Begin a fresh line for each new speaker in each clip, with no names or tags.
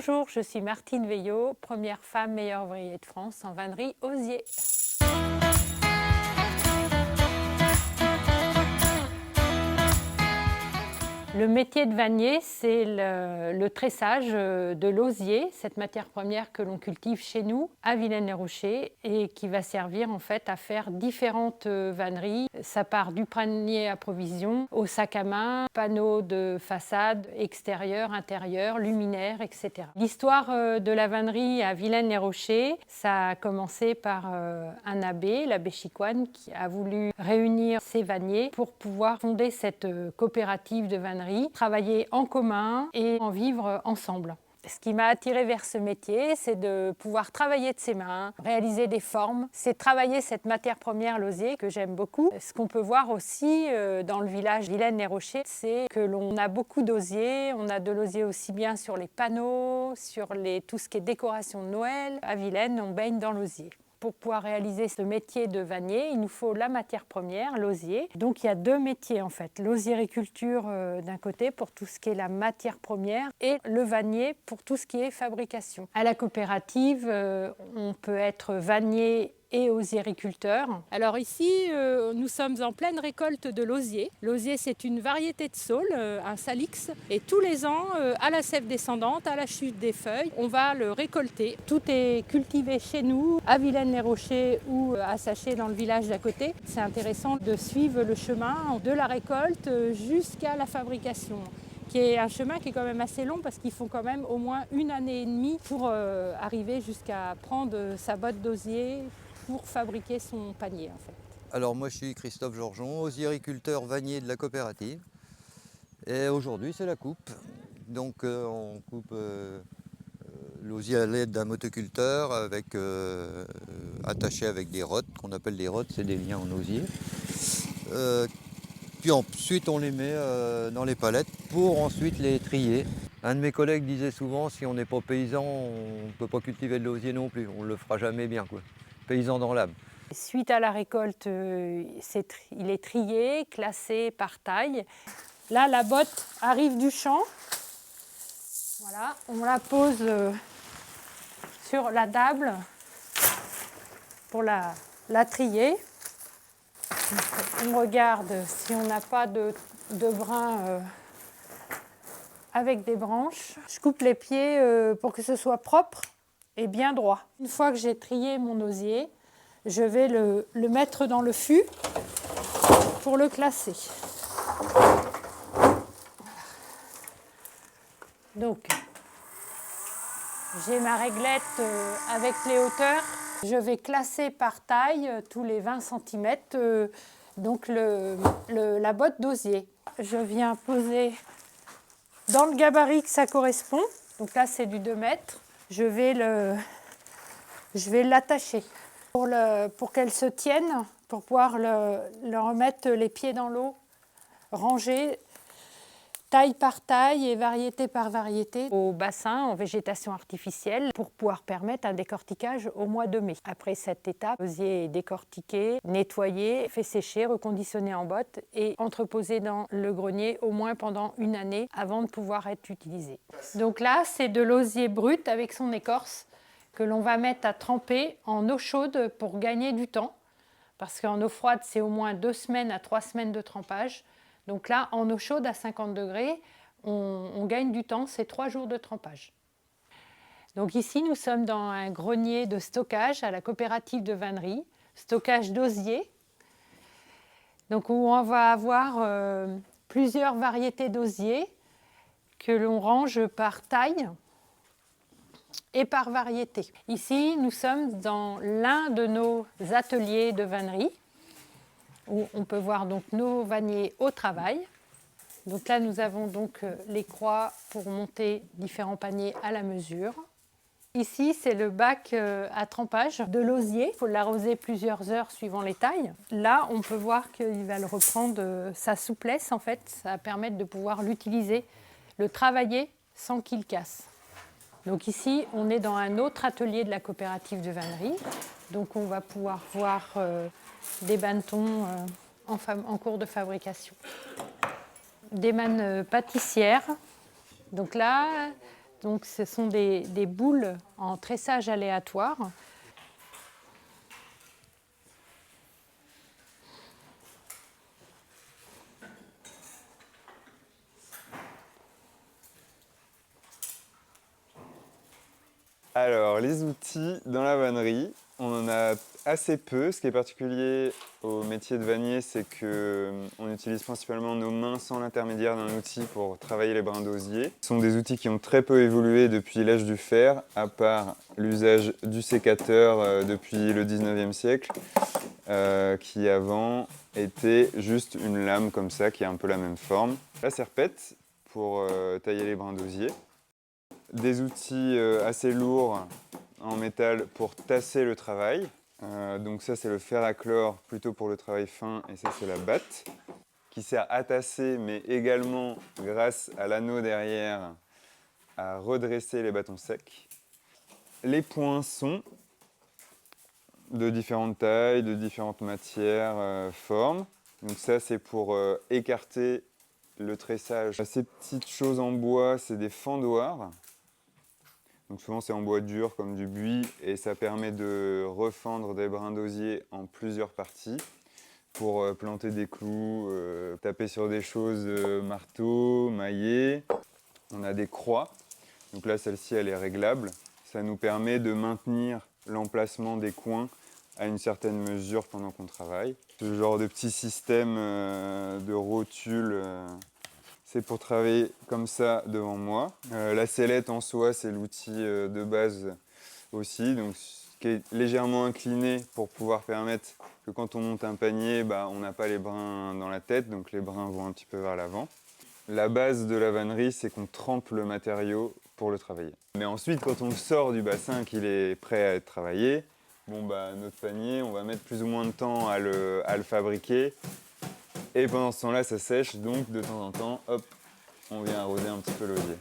Bonjour, je suis Martine Veillot, première femme meilleure ouvrier de France en vannerie Osier. Le métier de vannier, c'est le tressage de l'osier, cette matière première que l'on cultive chez nous à Vilaine-les-Rochers et qui va servir en fait à faire différentes vanneries. Ça part du panier à provisions au sac à main, panneaux de façade, extérieur, intérieur, luminaires, etc. L'histoire de la vannerie à Vilaine-les-Rochers, ça a commencé par un abbé, l'abbé Chicoine, qui a voulu réunir ses vanniers pour pouvoir fonder cette coopérative de vannerie, travailler en commun et en vivre ensemble. Ce qui m'a attirée vers ce métier, c'est de pouvoir travailler de ses mains, réaliser des formes, c'est travailler cette matière première, l'osier, que j'aime beaucoup. Ce qu'on peut voir aussi dans le village Vilaine-les-Rochers, c'est que l'on a beaucoup d'osier. On a de l'osier aussi bien sur les panneaux, sur tout ce qui est décoration de Noël. À Vilaine, on baigne dans l'osier. Pour pouvoir réaliser ce métier de vannier, il nous faut la matière première, l'osier. Donc il y a deux métiers en fait, l'osiericulture d'un côté pour tout ce qui est la matière première et le vannier pour tout ce qui est fabrication. À la coopérative, on peut être vannier et osiericulteur. Alors ici, nous sommes en pleine récolte de l'osier. L'osier, c'est une variété de saule, un salix, et tous les ans, à la sève descendante, à la chute des feuilles, on va le récolter. Tout est cultivé chez nous, à Vilaine-les-Rochers ou à Saché dans le village d'à côté. C'est intéressant de suivre le chemin de la récolte jusqu'à la fabrication, qui est un chemin qui est quand même assez long parce qu'il faut quand même au moins 1 année et demie pour arriver jusqu'à prendre sa botte d'osier pour fabriquer son panier en fait.
Alors moi je suis Christophe Georgeon, osiericulteur vannier de la coopérative. Et aujourd'hui c'est la coupe. Donc on coupe l'osier à l'aide d'un motoculteur attaché avec des rods, qu'on appelle des rods, c'est des liens en osier. Puis ensuite on les met dans les palettes pour ensuite les trier. Un de mes collègues disait souvent, si on n'est pas paysan, on ne peut pas cultiver de l'osier non plus, on ne le fera jamais bien, quoi. Paysan dans l'âme.
Suite à la récolte, il est trié, classé par taille. Là, la botte arrive du champ. Voilà, on la pose sur la table pour la trier. On regarde si on n'a pas de brin avec des branches. Je coupe les pieds pour que ce soit propre et bien droit. Une fois que j'ai trié mon osier, je vais le mettre dans le fût pour le classer. Donc, j'ai ma réglette avec les hauteurs. Je vais classer par taille tous les 20 cm donc la botte d'osier. Je viens poser dans le gabarit que ça correspond. Donc là, c'est du 2 mètres. Je vais l'attacher pour qu'elle se tienne, pour pouvoir le remettre les pieds dans l'eau, ranger taille par taille et variété par variété au bassin en végétation artificielle pour pouvoir permettre un décortiquage au mois de mai. Après cette étape, l'osier est décortiqué, nettoyé, fait sécher, reconditionné en botte et entreposé dans le grenier au moins pendant 1 année avant de pouvoir être utilisé. Donc là, c'est de l'osier brut avec son écorce que l'on va mettre à tremper en eau chaude pour gagner du temps. Parce qu'en eau froide, c'est au moins 2 semaines à 3 semaines de trempage. Donc là, en eau chaude à 50 degrés, on gagne du temps, c'est 3 jours de trempage. Donc ici, nous sommes dans un grenier de stockage à la coopérative de vannerie, stockage d'osier. Donc où on va avoir plusieurs variétés d'osier que l'on range par taille et par variété. Ici, nous sommes dans l'un de nos ateliers de vannerie où on peut voir donc nos vanniers au travail. Donc là, nous avons donc les croix pour monter différents paniers à la mesure. Ici, c'est le bac à trempage de l'osier. Il faut l'arroser plusieurs heures suivant les tailles. Là, on peut voir qu'il va le reprendre sa souplesse. En fait, ça va permettre de pouvoir l'utiliser, le travailler sans qu'il casse. Donc ici, on est dans un autre atelier de la coopérative de vannerie. Donc on va pouvoir voir des bannetons en cours de fabrication. Des mannes pâtissières. Donc là, Donc ce sont des boules en tressage aléatoire.
Alors, les outils dans la vannerie, on en a assez peu. Ce qui est particulier au métier de vannier, c'est qu'on utilise principalement nos mains sans l'intermédiaire d'un outil pour travailler les brins d'osier. Ce sont des outils qui ont très peu évolué depuis l'âge du fer, à part l'usage du sécateur depuis le 19e siècle, qui avant était juste une lame comme ça, qui a un peu la même forme. La serpette, pour tailler les brins d'osier. Des outils assez lourds en métal pour tasser le travail. Donc ça c'est le fer à chlore plutôt pour le travail fin et ça c'est la batte qui sert à tasser mais également grâce à l'anneau derrière à redresser les bâtons secs. Les poinçons de différentes tailles, de différentes matières, formes. Donc ça c'est pour écarter le tressage. Ces petites choses en bois c'est des fendoirs. Donc souvent c'est en bois dur comme du buis et ça permet de refendre des brins d'osier en plusieurs parties pour planter des clous, taper sur des choses, marteau, maillet. On a des croix, donc là celle-ci elle est réglable. Ça nous permet de maintenir l'emplacement des coins à une certaine mesure pendant qu'on travaille. Ce genre de petit système de rotule. C'est pour travailler comme ça devant moi. La sellette en soi, c'est l'outil de base aussi, donc, qui est légèrement incliné pour pouvoir permettre que quand on monte un panier, on n'a pas les brins dans la tête, donc les brins vont un petit peu vers l'avant. La base de la vannerie, c'est qu'on trempe le matériau pour le travailler. Mais ensuite, quand on le sort du bassin, qu'il est prêt à être travaillé, notre panier, on va mettre plus ou moins de temps à le fabriquer. Et pendant ce temps-là, ça sèche, donc de temps en temps, hop, on vient arroser un petit peu l'osier.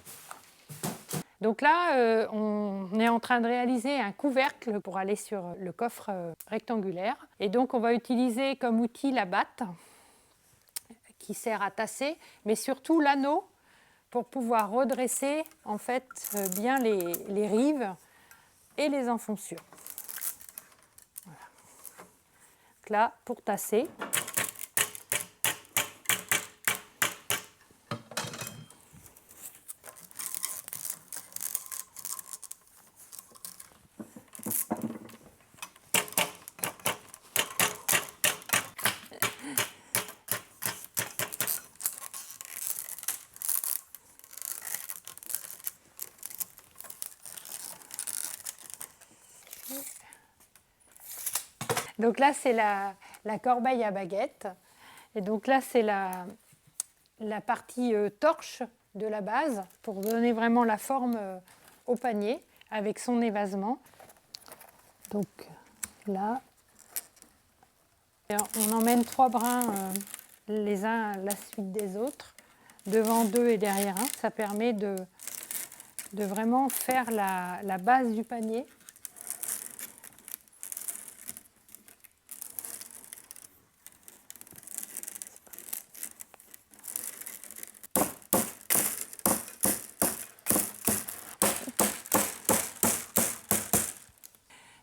Donc là, on est en train de réaliser un couvercle pour aller sur le coffre rectangulaire. Et donc, on va utiliser comme outil la batte qui sert à tasser, mais surtout l'anneau pour pouvoir redresser en fait bien les rives et les enfonçures. Voilà. Donc là, pour tasser. Donc là, c'est la corbeille à baguette. Et donc là, c'est la partie torche de la base pour donner vraiment la forme au panier avec son évasement. Donc là, on emmène 3 brins les uns à la suite des autres, devant 2 et derrière 1. Ça permet de vraiment faire la base du panier.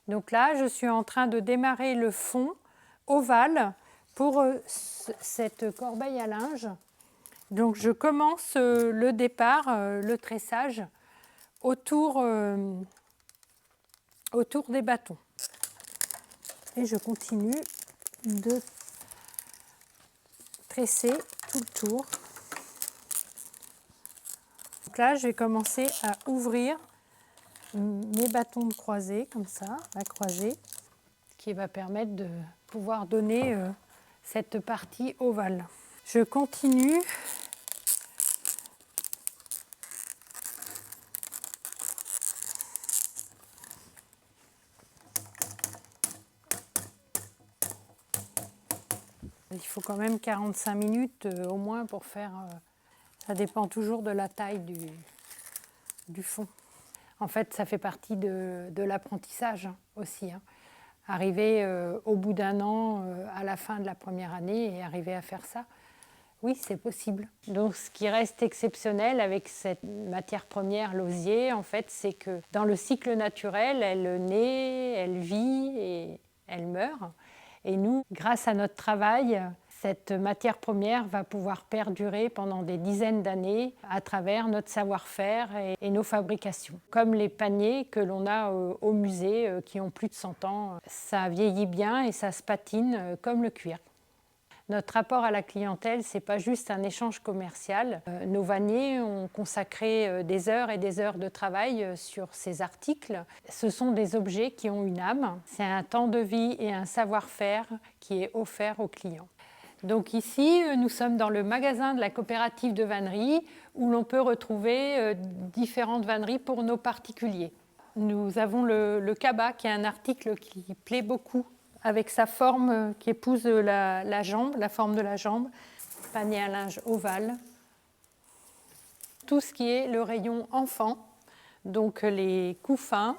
Donc là, je suis en train de démarrer le fond ovale pour cette corbeille à linge. Donc je commence le départ, le tressage, autour des bâtons. Et je continue de tresser tout le tour. Donc là, je vais commencer à ouvrir mes bâtons de croisée, comme ça, à croiser, qui va permettre de pouvoir donner cette partie ovale. Je continue. Il faut quand même 45 minutes au moins pour faire... ça dépend toujours de la taille du fond. En fait, ça fait partie de l'apprentissage aussi. Arriver au bout d'un an, à la fin de la première année, et arriver à faire ça. Oui, c'est possible. Donc, ce qui reste exceptionnel avec cette matière première, l'osier, en fait, c'est que dans le cycle naturel, elle naît, elle vit et elle meurt. Et nous, grâce à notre travail, cette matière première va pouvoir perdurer pendant des dizaines d'années à travers notre savoir-faire et nos fabrications. Comme les paniers que l'on a au musée qui ont plus de 100 ans, ça vieillit bien et ça se patine comme le cuir. Notre rapport à la clientèle, ce n'est pas juste un échange commercial. Nos vanniers ont consacré des heures et des heures de travail sur ces articles. Ce sont des objets qui ont une âme. C'est un temps de vie et un savoir-faire qui est offert aux clients. Donc ici, nous sommes dans le magasin de la coopérative de vannerie où l'on peut retrouver différentes vanneries pour nos particuliers. Nous avons le cabas qui est un article qui plaît beaucoup avec sa forme qui épouse la jambe, la forme de la jambe, panier à linge ovale. Tout ce qui est le rayon enfant, donc les couffins.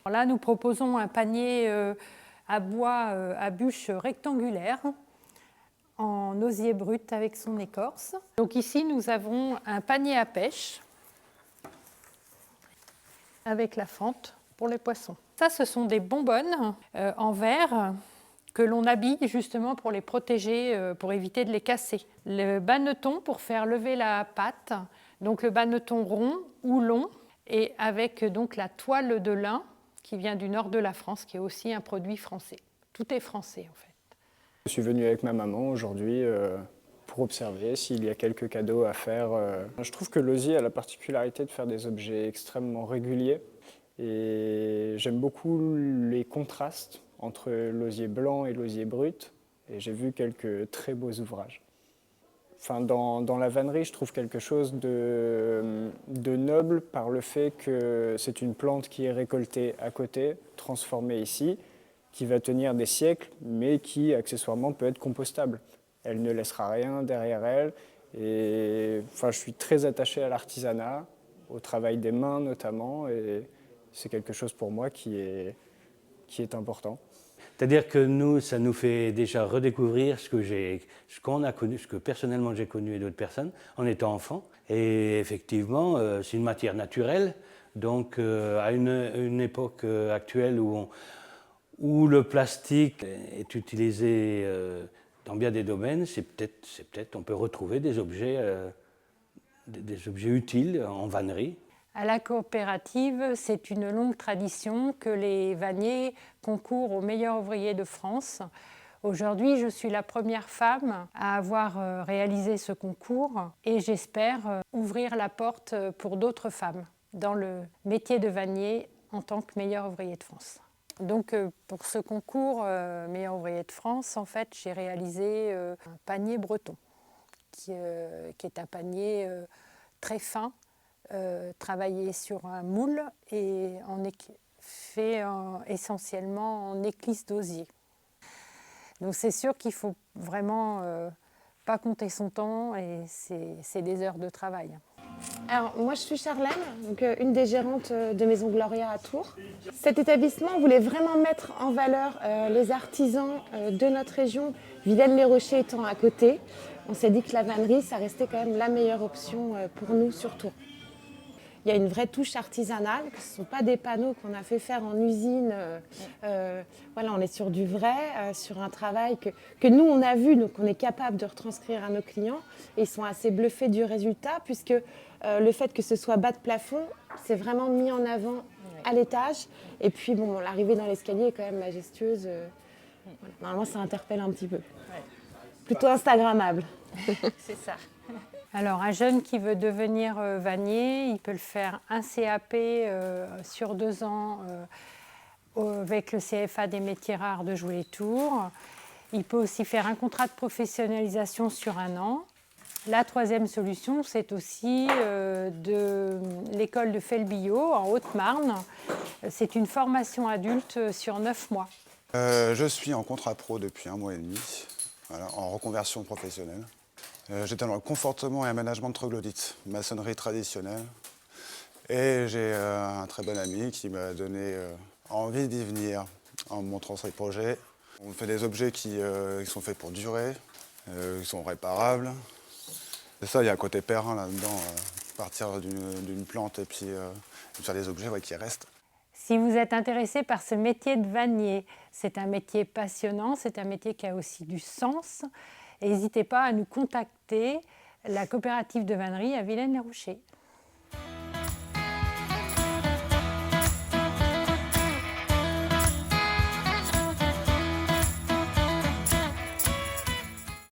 Alors là, nous proposons un panier à bois à bûche rectangulaire en osier brut avec son écorce. Donc ici, nous avons un panier à pêche avec la fente pour les poissons. Ça, ce sont des bonbonnes en verre que l'on habille justement pour les protéger, pour éviter de les casser. Le banneton pour faire lever la pâte, donc le banneton rond ou long, et avec donc la toile de lin qui vient du nord de la France, qui est aussi un produit français. Tout est français en fait.
Je suis venu avec ma maman aujourd'hui pour observer s'il y a quelques cadeaux à faire. Je trouve que l'osier a la particularité de faire des objets extrêmement réguliers. Et j'aime beaucoup les contrastes entre l'osier blanc et l'osier brut. Et j'ai vu quelques très beaux ouvrages. Enfin, dans la vannerie, je trouve quelque chose de noble par le fait que c'est une plante qui est récoltée à côté, transformée ici, qui va tenir des siècles, mais qui accessoirement peut être compostable. Elle ne laissera rien derrière elle. Et enfin, je suis très attaché à l'artisanat, au travail des mains notamment. Et c'est quelque chose pour moi qui est important.
C'est-à-dire que nous, ça nous fait déjà redécouvrir ce qu'on a connu, ce que personnellement j'ai connu et d'autres personnes en étant enfant. Et effectivement, c'est une matière naturelle. Donc, à une époque actuelle où le plastique est utilisé dans bien des domaines, on peut retrouver des objets utiles en vannerie.
À la coopérative, c'est une longue tradition que les vanniers concourent aux meilleurs ouvriers de France. Aujourd'hui, je suis la première femme à avoir réalisé ce concours et j'espère ouvrir la porte pour d'autres femmes dans le métier de vannier en tant que meilleur ouvrier de France. Donc pour ce concours meilleur ouvrier de France, en fait, j'ai réalisé un panier breton qui est un panier très fin, travaillé sur un moule et fait essentiellement en éclisse d'osier. Donc c'est sûr qu'il ne faut vraiment pas compter son temps et c'est des heures de travail.
Alors moi je suis Charlène, donc, une des gérantes de Maison Gloria à Tours. Cet établissement voulait vraiment mettre en valeur les artisans de notre région, Vilaine-les-Rochers étant à côté. On s'est dit que la vannerie, ça restait quand même la meilleure option pour nous sur Tours. Il y a une vraie touche artisanale, que ce ne sont pas des panneaux qu'on a fait faire en usine. Voilà, on est sur du vrai, sur un travail que nous, on a vu, donc on est capable de retranscrire à nos clients. Et ils sont assez bluffés du résultat, puisque le fait que ce soit bas de plafond, c'est vraiment mis en avant à l'étage. Et puis, bon, l'arrivée dans l'escalier est quand même majestueuse. Voilà. Normalement, ça interpelle un petit peu. Plutôt instagrammable.
C'est ça. Alors, un jeune qui veut devenir vannier, il peut le faire un CAP sur 2 ans avec le CFA des métiers rares de Jouer-les-Tours. Il peut aussi faire un contrat de professionnalisation sur 1 an. La troisième solution, c'est aussi de l'école de Felbillot en Haute-Marne. C'est une formation adulte sur 9 mois.
Je suis en contrat pro depuis 1 mois et demi, voilà, en reconversion professionnelle. J'étais dans le confortement et aménagement de troglodytes, maçonnerie traditionnelle. Et j'ai un très bon ami qui m'a donné envie d'y venir en me montrant ses projets. On fait des objets qui sont faits pour durer, Ils sont réparables. C'est ça, il y a un côté perrin là-dedans, partir d'une plante et puis faire des objets qui restent.
Si vous êtes intéressé par ce métier de vannier, c'est un métier passionnant, c'est un métier qui a aussi du sens. N'hésitez pas à nous contacter, la coopérative de vannerie à Villaines-les-Rochers.